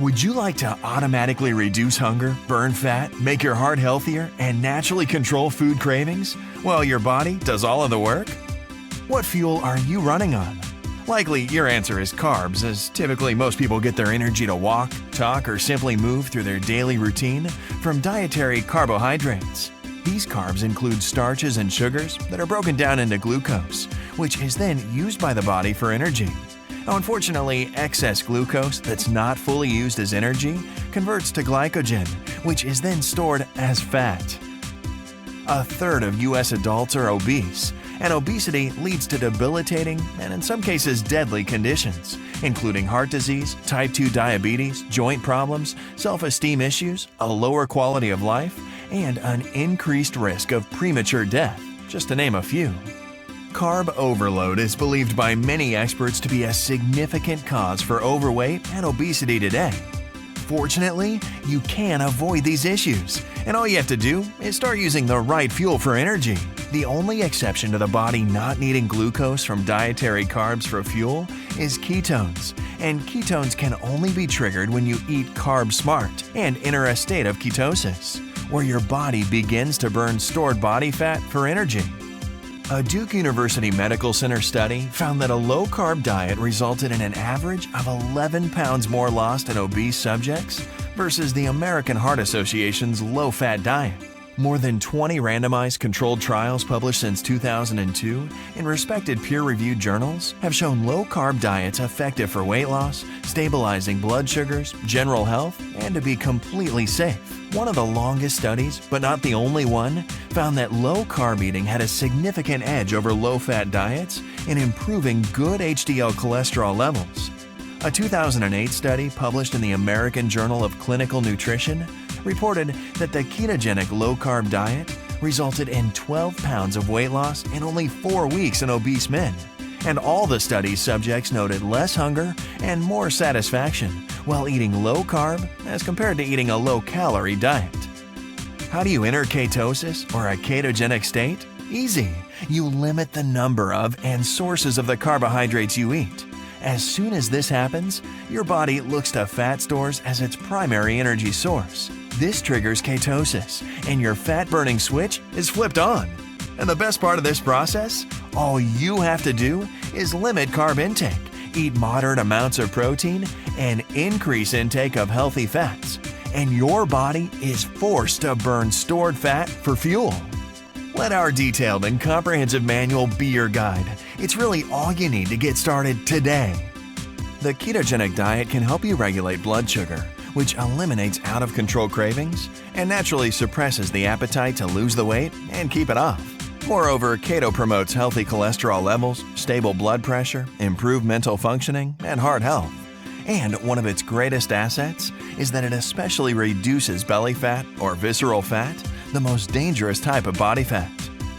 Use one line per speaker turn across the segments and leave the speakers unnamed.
Would you like to automatically reduce hunger, burn fat, make your heart healthier, and naturally control food cravings while your body does all of the work? What fuel are you running on? Likely your answer is carbs, as typically most people get their energy to walk, talk, or simply move through their daily routine from dietary carbohydrates. These carbs include starches and sugars that are broken down into glucose, which is then used by the body for energy. Now, unfortunately, excess glucose that's not fully used as energy converts to glycogen, which is then stored as fat. A third of U.S. adults are obese, and obesity leads to debilitating and in some cases deadly conditions, including heart disease, type 2 diabetes, joint problems, self-esteem issues, a lower quality of life, and an increased risk of premature death, just to name a few. Carb overload is believed by many experts to be a significant cause for overweight and obesity today. Fortunately, you can avoid these issues, and all you have to do is start using the right fuel for energy. The only exception to the body not needing glucose from dietary carbs for fuel is ketones, and ketones can only be triggered when you eat carb smart and enter a state of ketosis, where your body begins to burn stored body fat for energy. A Duke University Medical Center study found that a low-carb diet resulted in an average of 11 pounds more lost in obese subjects versus the American Heart Association's low-fat diet. More than 20 randomized controlled trials published since 2002 in respected peer-reviewed journals have shown low-carb diets effective for weight loss, stabilizing blood sugars, general health, and to be completely safe. One of the longest studies, but not the only one, found that low-carb eating had a significant edge over low-fat diets in improving good HDL cholesterol levels. A 2008 study published in the American Journal of Clinical Nutrition reported that the ketogenic low-carb diet resulted in 12 pounds of weight loss in only 4 weeks in obese men, and all the study's subjects noted less hunger and more satisfaction while eating low-carb as compared to eating a low-calorie diet. How do you enter ketosis or a ketogenic state? Easy. You limit the number of and sources of the carbohydrates you eat. As soon as this happens, your body looks to fat stores as its primary energy source. This triggers ketosis, and your fat-burning switch is flipped on. And the best part of this process? All you have to do is limit carb intake, eat moderate amounts of protein, and increase intake of healthy fats. And your body is forced to burn stored fat for fuel. Let our detailed and comprehensive manual be your guide. It's really all you need to get started today. The ketogenic diet can help you regulate blood sugar, which eliminates out-of-control cravings and naturally suppresses the appetite to lose the weight and keep it off. Moreover, keto promotes healthy cholesterol levels, stable blood pressure, improved mental functioning, and heart health. And one of its greatest assets is that it especially reduces belly fat or visceral fat, the most dangerous type of body fat.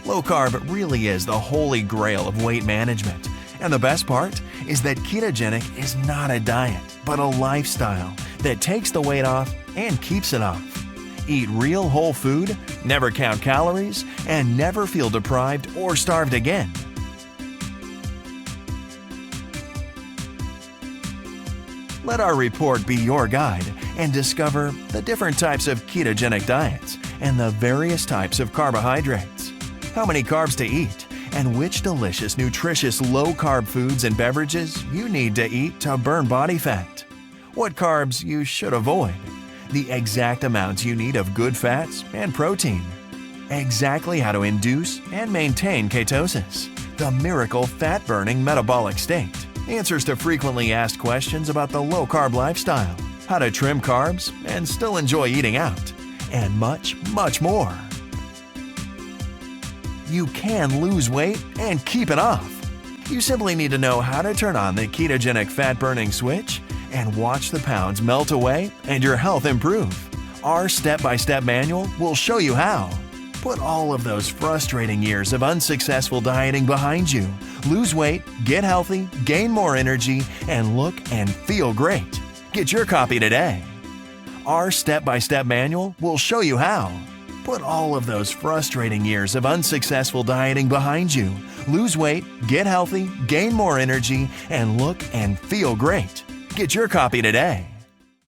Low carb really is the holy grail of weight management. And the best part is that ketogenic is not a diet, but a lifestyle that takes the weight off and keeps it off. Eat real whole food, never count calories, and never feel deprived or starved again. Let our report be your guide and discover the different types of ketogenic diets and the various types of carbohydrates, how many carbs to eat, and which delicious, nutritious low-carb foods and beverages you need to eat to burn body fat, what carbs you should avoid, the exact amounts you need of good fats and protein, exactly how to induce and maintain ketosis, the miracle fat-burning metabolic state, answers to frequently asked questions about the low-carb lifestyle, how to trim carbs and still enjoy eating out, and much, much more. You can lose weight and keep it off. You simply need to know how to turn on the ketogenic fat-burning switch and watch the pounds melt away and your health improve. Our step-by-step manual will show you how. Put all of those frustrating years of unsuccessful dieting behind you. Lose weight, get healthy, gain more energy, and look and feel great. Get your copy today. Our step-by-step manual will show you how. Put all of those frustrating years of unsuccessful dieting behind you. Lose weight, get healthy, gain more energy, and look and feel great. Get your copy today.